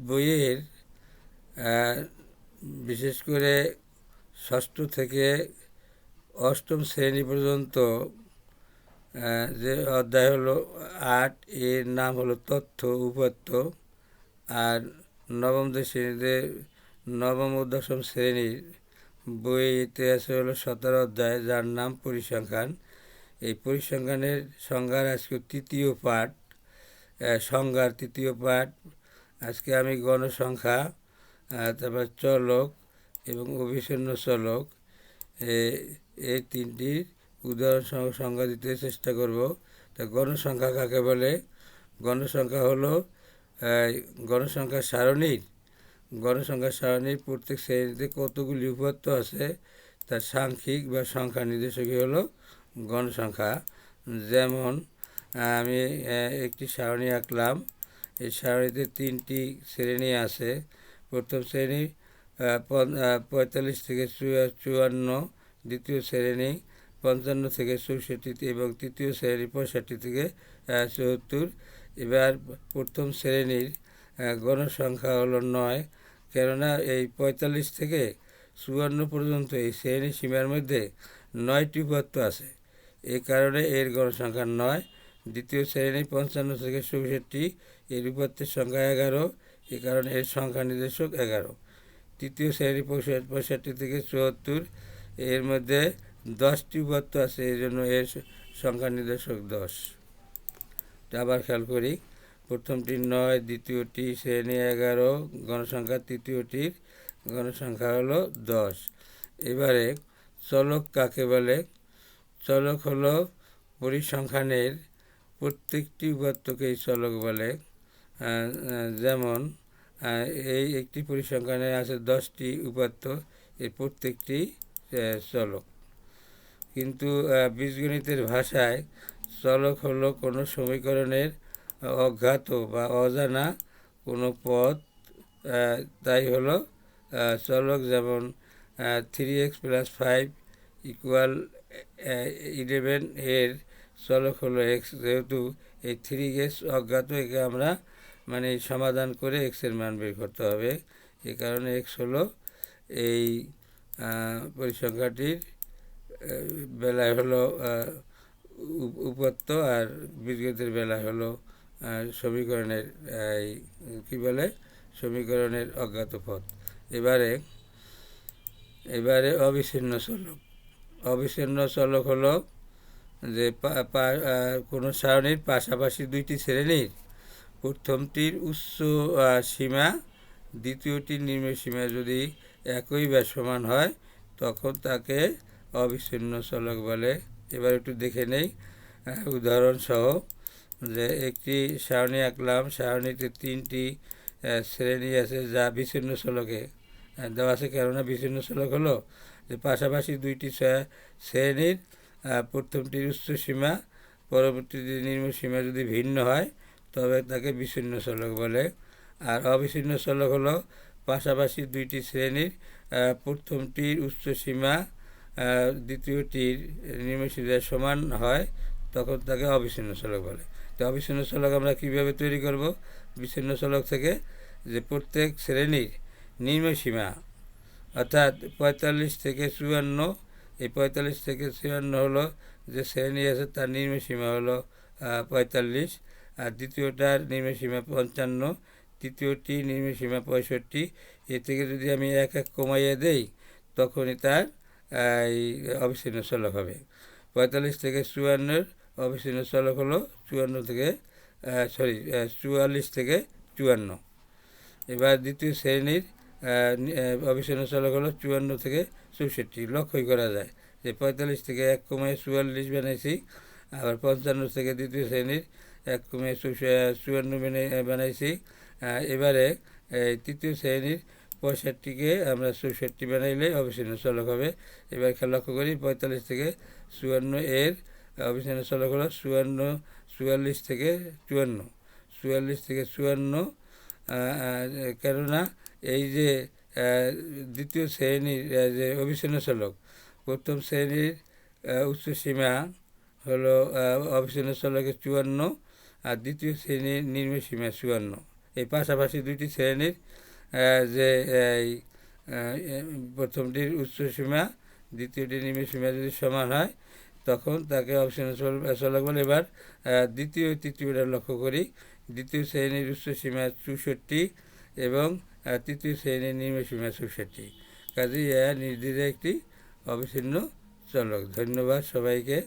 বইয়ের বিশেষ করে ষষ্ঠ থেকে অষ্টম শ্রেণী পর্যন্ত যে অধ্যায় হলো 8, এর নাম হলো তথ্য উপাত্ত। আর নবম ও দশম শ্রেণীর বইতে আছে হলো 17 অধ্যায়, যার নাম পরিসংখ্যান। এই পরিসংখ্যানের সংজ্ঞার আজকে তৃতীয় পাঠ, সংজ্ঞার তৃতীয় পাঠ। আজকে আমি গণসংখ্যা, তারপর চলক এবং অভিসন্ন চলক, এই তিনটির উদাহরণ সহ সংজ্ঞা দিতে চেষ্টা করব। তা গণসংখ্যা কাকে বলে? গণসংখ্যা হলো গণসংখ্যা সারণীর প্রত্যেক শ্রেণীতে কতগুলি উপাত্ত আছে তার সাংখ্যিক বা সংখ্যা নির্দেশকই হলো গণসংখ্যা। যেমন আমি একটি সারণী আঁকলাম। এই সারণীতে 3টি শ্রেণী আছে। প্রথম শ্রেণী 45 থেকে 54, দ্বিতীয় শ্রেণী 55 থেকে 64 এবং তৃতীয় শ্রেণী 65 থেকে 74। এবার প্রথম শ্রেণীর গণসংখ্যা হলো 9, কেননা এই 45 থেকে 54 পর্যন্ত এই শ্রেণী সীমার মধ্যে 9টি উপাত্ত আছে, এই কারণে এর গণসংখ্যা 9। দ্বিতীয় শ্রেণী 55 থেকে 67, এর উপাত্তের সংখ্যা 11, এই কারণে এর সংখ্যা নির্দেশক 11। তৃতীয় শ্রেণী 65 থেকে 74, এর মধ্যে 10টি উপাত্ত আছে, এই জন্য এর সংখ্যা নির্দেশক 10। আবার খেয়াল করি, প্রথমটি 9, দ্বিতীয়টি শ্রেণী 11 গণসংখ্যা, তৃতীয়টির গণসংখ্যা হলো 10। এবারে চলক কাকে বলে? চলক হলো পরিসংখ্যানের প্রত্যেকটি উপাত্তকেই চলক বলে। যেমন এই একটি পরিসংখ্যানে আছে 10টি উপাত্ত, এর প্রত্যেকটি চলক। কিন্তু বীজগণিতের ভাষায় চলক হলো কোনো সমীকরণের অজ্ঞাত বা অজানা কোনো পদ, তাই হলো চলক। যেমন 3x + 5 = 11 এর চলক হলো x। যেহেতু এই 3x অজ্ঞাত, একে আমরা সমাধান করে x এর মান বের করতে হবে, এই কারণে x হলো এই পরিসংখ্যাটির বেলায় হলো উপাত্ত, আর বীজগণিতের বেলায় হলো সমীকরণের সমীকরণের অজ্ঞাত পদ। এবারে অবিচ্ছিন্ন চলক। অবিচ্ছিন্ন চলক হলো যে কোনো সারণীর পাশাপাশি দুইটি শ্রেণীর প্রথমটির উচ্চ সীমা দ্বিতীয়টির নিম্ন সীমা যদি একই বা সমান হয়, তখন তাকে অবিচ্ছিন্ন চলক বলে। এবার একটু দেখে নেই উদাহরণ সহ, যে একটি সারণী আঁকলাম। সারণীতে 3টি শ্রেণী আছে যা বিচ্ছিন্ন চলকে দেওয়া আছে, কেননা বিচ্ছিন্ন চলক হলো যে পাশাপাশি দুইটি শ্রেণীর প্রথমটির উচ্চ সীমা পরবর্তীটির নিম্ন সীমা যদি ভিন্ন হয়, তবে তাকে বিচ্ছিন্ন চলক বলে। আর অবিচ্ছিন্ন চলক হলো পাশাপাশি দুইটি শ্রেণীর প্রথমটির উচ্চ সীমা দ্বিতীয়টির নিম্ন সীমার সমান হয়, তখন তাকে অবিচ্ছিন্ন চলক বলে। তো অবিচ্ছিন্ন চলক আমরা কীভাবে তৈরি করব? বিচ্ছিন্ন চলক থেকে যে প্রত্যেক শ্রেণীর নিম্ন সীমা, অর্থাৎ 45 থেকে 54, এই 45 থেকে 54 হলো যে শ্রেণী আছে তার নিম্ন সীমা হলো 45, আর দ্বিতীয়টার নিম্ন সীমা 55, তৃতীয়টি নিম্ন সীমা 65। এ থেকে যদি আমি এক কমাইয়ে দেই, তখনই তার এই অবিচ্ছিন্ন চলক হবে। 45 থেকে 54 অবিচ্ছিন্ন চলক হলো 44 থেকে 54। এবার দ্বিতীয় শ্রেণীর অবিচ্ছিন্ন চলক হলো 54 থেকে 64। লক্ষ্যই করা যায় যে 45 থেকে 1 কমিয়ে 44 বানাইছি, আবার 55 থেকে দ্বিতীয় শ্রেণীর 1 কমিয়ে 54 বানাইছি। এবারে তৃতীয় শ্রেণীর 65কে আমরা 64 বানাইলে অবিচ্ছিন্ন চলক হবে। এবার লক্ষ্য করি 45 থেকে 54 এর অবিচ্ছিন্ন চলক হলো 44 থেকে 54, 44 থেকে 54। কেননা এই যে দ্বিতীয় শ্রেণীর যে অবিচ্ছিন্ন চলক, প্রথম শ্রেণীর উচ্চ সীমা হলো অবিচ্ছিন্ন চলকের 54, আর দ্বিতীয় শ্রেণীর নিম্ন সীমা 54, এই পাশাপাশি দুইটি শ্রেণীর যে এই প্রথমটির উচ্চ সীমা দ্বিতীয়টির নিম্ন সীমা যদি সমান হয় তখন তাকে অপশনাল চলক বলে। এবার দ্বিতীয় তৃতীয়টা লক্ষ্য করি। দ্বিতীয় শ্রেণীর উচ্চ সীমা 64 এবং তৃতীয় শ্রেণীর নিম্ন সীমা 64। কাজেই নির্দ্বিধায় একটি অবিচ্ছিন্ন চলক। ধন্যবাদ সবাইকে।